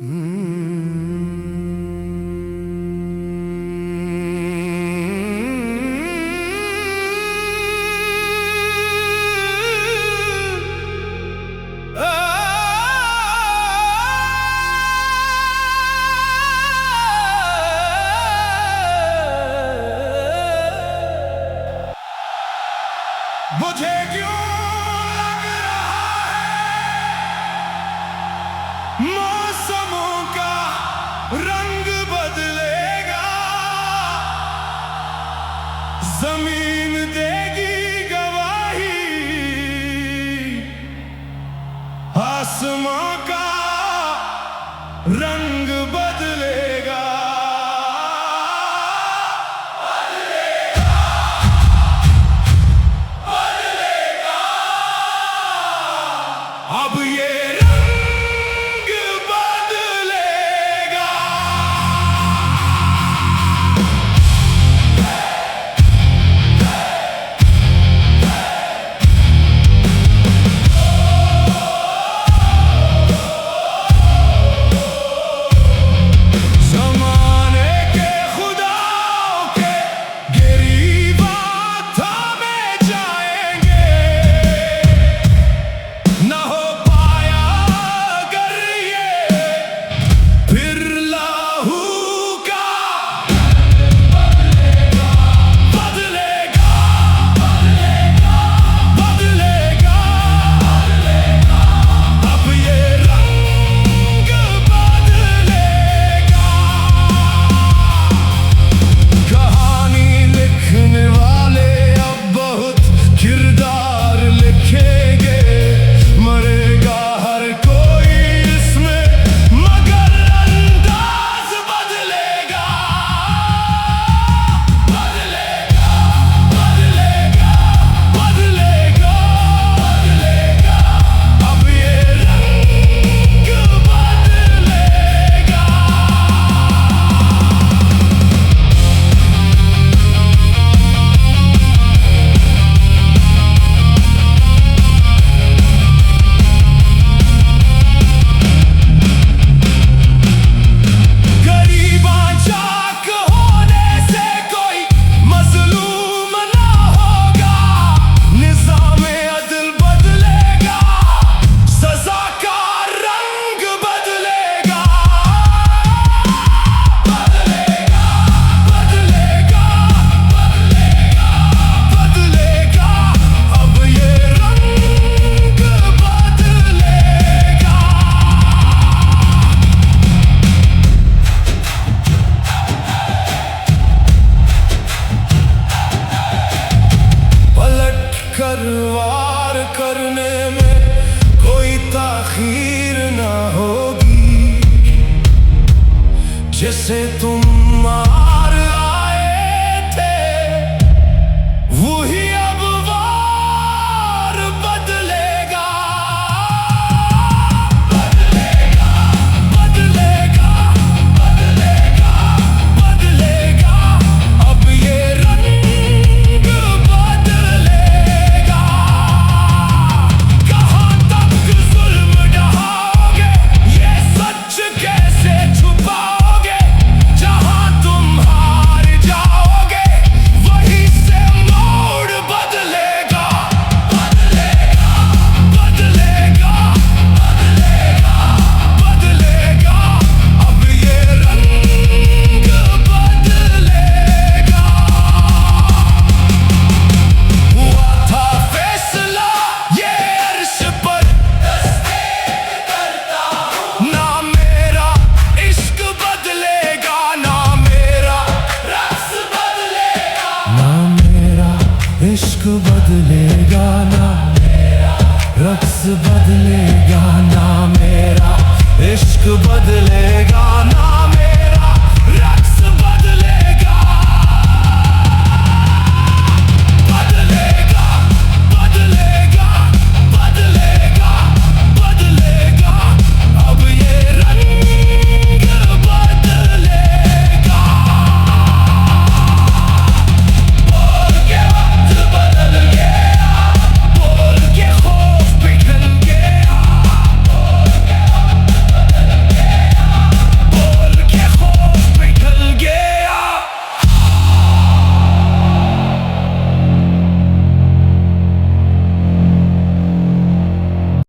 मुझे क्यों लग रहा है मौसमों का रंग बदलेगा, जमीन देगी गवाही, आसमां का रंग बदलेगा। अब ये रंग बदलेगा। ज़माने के खुदाओं के गिरीबान थामे जाएंगे, ना हो वार करने में कोई ताखीर ना होगी, जिसे तुम मार आए थे वही अब वार बदलेगा। बदलेगा, बदलेगा, बदलेगा, बदलेगा। अब ये रंग बदलेगा। कहाँ तक जुल्म ढहाओगे, ये सच कैसे छुपाओगे? जहाँ तुम हार जाओगे वहीं से मोड़ बदलेगा। बदलेगा, बदलेगा, बदलेगा, बदलेगा। अब ये रंग बदलेगा। हुआ था फैसला ये अर्श पर, ना मेरा इश्क बदलेगा, ना मेरा रक्स बदलेगा। ना मेरा इश्क बदलेगा, ना मेरा रक्स बदलेगा। ना मेरा इश्क बदलेगा, ना